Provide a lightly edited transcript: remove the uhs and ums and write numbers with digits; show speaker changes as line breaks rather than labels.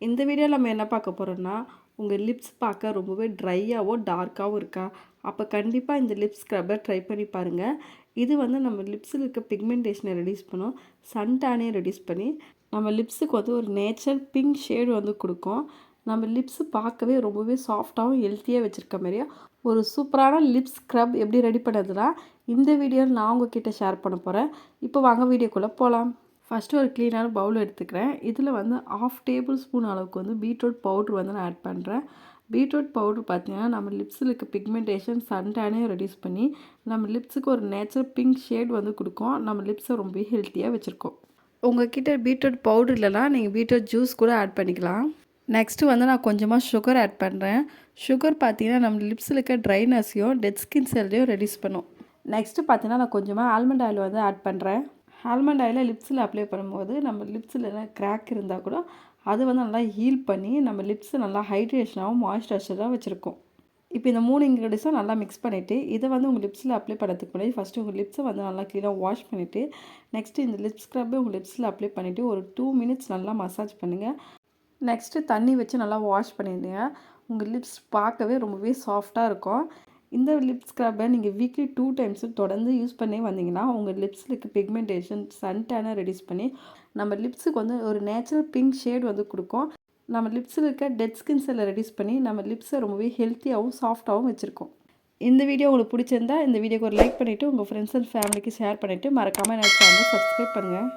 இந்த வீடியோவில் நம்ம என்ன பார்க்க போகிறோம்னா, உங்கள் லிப்ஸ் பார்க்க ரொம்பவே ட்ரையாவோ டார்க்காவோ இருக்கா? அப்போ கண்டிப்பாக இந்த லிப் ஸ்க்ரப்பை ட்ரை பண்ணி பாருங்கள். இது வந்து நம்ம லிப்ஸில் இருக்க பிக்மெண்டேஷனை ரெடியூஸ் பண்ணும், சன்டானே ரெடியூஸ் பண்ணி நம்ம லிப்ஸுக்கு வந்து ஒரு நேச்சுரல் பிங்க் ஷேடு வந்து கொடுக்கும். நம்ம லிப்ஸு பார்க்கவே ரொம்பவே சாஃப்டாகவும் ஹெல்த்தியாக வச்சுருக்க மாதிரியா ஒரு சூப்பரான லிப் ஸ்க்ரப் எப்படி ரெடி பண்ணுறதுனா இந்த வீடியோவில் நான் உங்ககிட்ட ஷேர் பண்ண போகிறேன். இப்போ வாங்க வீடியோக்குள்ளே போகலாம். ஃபஸ்ட்டு ஒரு க்ளீனான பவுல் எடுத்துக்கிறேன். இதில் வந்து 1/2 டேபிள் ஸ்பூன் அளவுக்கு வந்து பீட்ரூட் பவுட்ரு வந்து நான் ஆட் பண்ணுறேன். பீட்ரூட் பவுட்ரு பார்த்திங்கன்னா நம்ம லிப்ஸில் இருக்க பிக்மெண்டேஷன் சன்டானையும் ரெடியூஸ் பண்ணி நம்ம லிப்ஸுக்கு ஒரு நேச்சுரல் பிங்க் ஷேட் வந்து கொடுக்கும். நம்ம லிப்ஸை ரொம்ப ஹெல்த்தியாக வச்சுருக்கோம். உங்கள்கிட்ட பீட்ரூட் பவுட்ரு இல்லைனா நீங்கள் பீட்ரூட் ஜூஸ் கூட ஆட் பண்ணிக்கலாம். நெக்ஸ்ட்டு வந்து நான் கொஞ்சமாக சுகர் ஆட் பண்ணுறேன். சுகர் பார்த்திங்கன்னா நம்ம லிப்ஸில் இருக்க ட்ரைனஸையும் டெட் ஸ்கின் செல்லையும் ரெடியூஸ் பண்ணும். நெக்ஸ்ட்டு பார்த்திங்கன்னா நான் கொஞ்சமாக ஆல்மண்ட் ஆயில் வந்து ஆட் பண்ணுறேன். ஆல்மண்ட் ஆயிலை லிப்ஸில் அப்ளை பண்ணும்போது நம்ம லிப்ஸில் கிராக் இருந்தால் கூட அது வந்து நல்லா ஹீல் பண்ணி நம்ம லிப்ஸை நல்லா ஹைட்ரேஷனாகவும் மாய்ஸ்சரைசராகவும் வச்சுருக்கோம். இப்போ இந்த 3 இன்க்ரீடியன்ஸும் நல்லா மிக்ஸ் பண்ணிவிட்டு இதை வந்து உங்கள் லிப்ஸில் அப்ளை பண்ணுறதுக்கு முன்னாடி ஃபஸ்ட்டு உங்கள் லிப்ஸை வந்து நல்லா க்ளீனாக வாஷ் பண்ணிவிட்டு நெக்ஸ்ட்டு இந்த லிப் ஸ்க்ரப்பை உங்கள் லிப்ஸில் அப்ளை பண்ணிவிட்டு ஒரு 2 மினிட்ஸ் நல்லா மசாஜ் பண்ணுங்கள். நெக்ஸ்ட்டு தண்ணி வச்சு நல்லா வாஷ் பண்ணிடுங்க. உங்கள் லிப்ஸ் பார்க்கவே ரொம்பவே சாஃப்டாக இருக்கும். இந்த லிப் ஸ்க்ரப்பை நீங்கள் வீக்லி 2 டைம்ஸு தொடர்ந்து யூஸ் பண்ணி வந்தீங்கன்னா உங்கள் லிப்ஸில் இருக்க பிக்மெண்டேஷன் சன்டானை ரெடியூஸ் பண்ணி நம்ம லிப்ஸுக்கு வந்து ஒரு நேச்சுரல் பிங்க் ஷேட் வந்து கொடுக்கும். நம்ம லிப்ஸில் இருக்க டெட் ஸ்கின் செல்லை ரெடியூஸ் பண்ணி நம்ம லிப்ஸை ரொம்பவே ஹெல்த்தியாகவும் சாஃப்டாகவும் வச்சுருக்கோம். இந்த வீடியோ உங்களுக்கு பிடிச்சிருந்தா இந்த வீடியோக்கு ஒரு லைக் பண்ணிவிட்டு உங்கள் ஃப்ரெண்ட்ஸ் அண்ட் ஃபேமிலிக்கு ஷேர் பண்ணிவிட்டு மறக்காமல் என்னோட சேனலை சப்ஸ்கிரைப் பண்ணுங்கள்.